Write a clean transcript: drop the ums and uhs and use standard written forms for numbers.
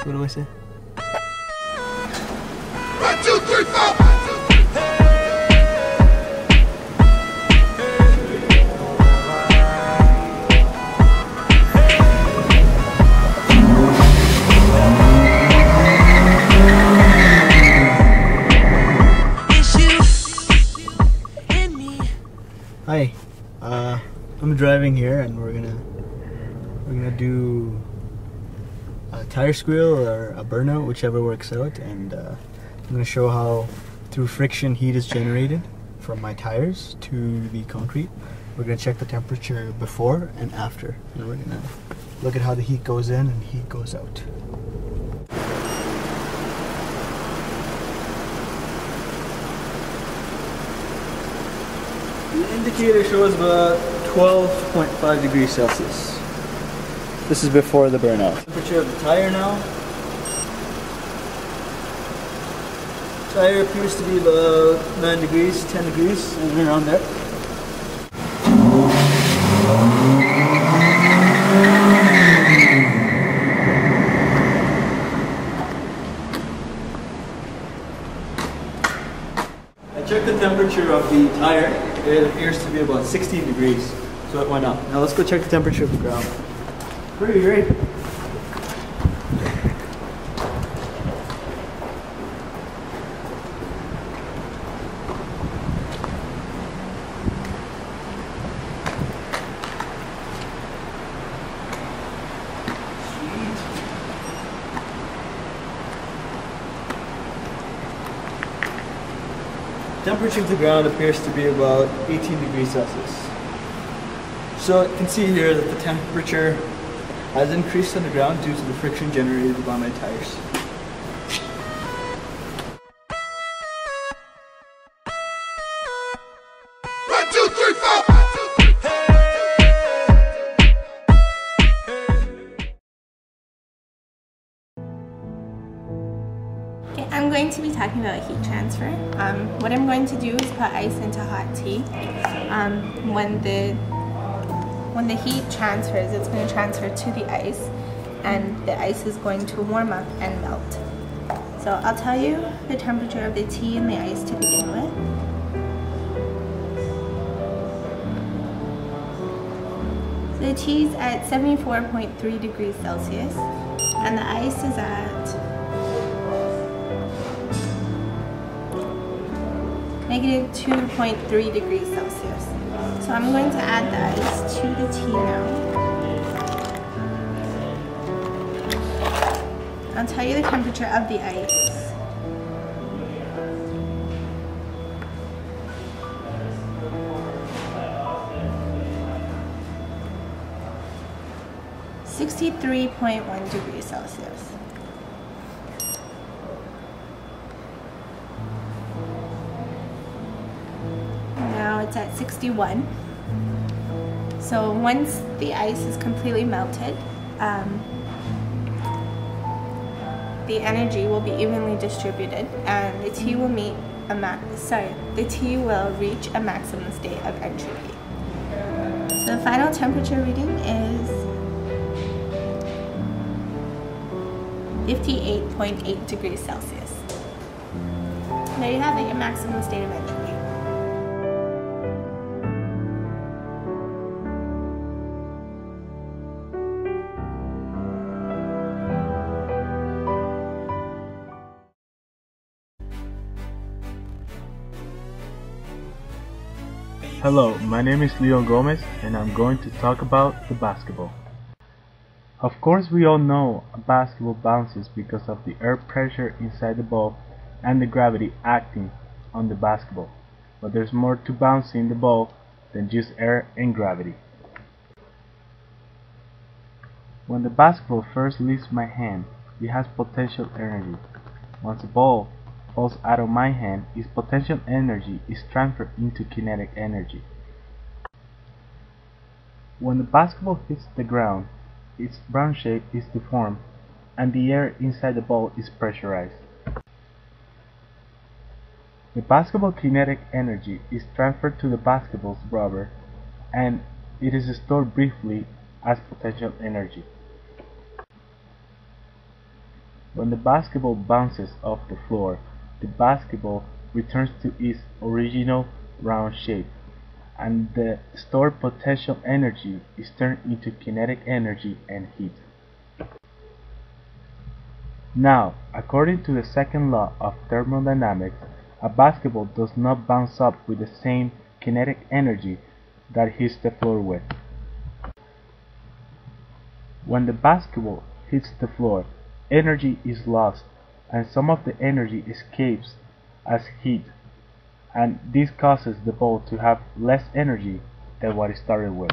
What do I say? 1, 2, 3, 4. Hi, I'm driving here, and we're gonna do a tire squeal or a burnout, whichever works out. And I'm gonna show how through friction heat is generated from my tires to the concrete. We're gonna check the temperature before and after, and we're gonna look at how the heat goes in and heat goes out. The indicator shows about 12.5 degrees Celsius. This is before the burnout. Temperature of the tire now. Tire appears to be about 9 degrees, 10 degrees, somewhere around there. I checked the temperature of the tire. It appears to be about 16 degrees, so it went up. Now let's go check the temperature of the ground. Pretty great. Temperature of the ground appears to be about 18 degrees Celsius. So you can see here that the temperature has increased on the ground due to the friction generated by my tires. I'm going to be talking about heat transfer. What I'm going to do is put ice into hot tea. When the heat transfers, it's going to transfer to the ice, and the ice is going to warm up and melt. So I'll tell you the temperature of the tea and the ice to begin with. So the tea is at 74.3 degrees Celsius, and the ice is at negative 2.3 degrees Celsius. So I'm going to add the ice to the tea now. I'll tell you the temperature of the ice. (63.1 degrees Celsius). Now it's at 61. So once the ice is completely melted, the energy will be evenly distributed, and the tea will reach a maximum state of entropy. So the final temperature reading is 58.8 degrees Celsius. There you have it, your maximum state of entropy. Hello, my name is Leon Gomez, and I'm going to talk about the basketball. Of course, we all know a basketball bounces because of the air pressure inside the ball and the gravity acting on the basketball. But there's more to bouncing the ball than just air and gravity. When the basketball first leaves my hand, it has potential energy. Once the ball falls out of my hand, its potential energy is transferred into kinetic energy. When the basketball hits the ground, its brown shape is deformed, and the air inside the ball is pressurized. The basketball kinetic energy is transferred to the basketball's rubber, and it is stored briefly as potential energy. When the basketball bounces off the floor, the basketball returns to its original round shape, and the stored potential energy is turned into kinetic energy and heat. Now, according to the second law of thermodynamics, a basketball does not bounce up with the same kinetic energy that hits the floor with. When the basketball hits the floor, energy is lost, and some of the energy escapes as heat, and this causes the ball to have less energy than what it started with.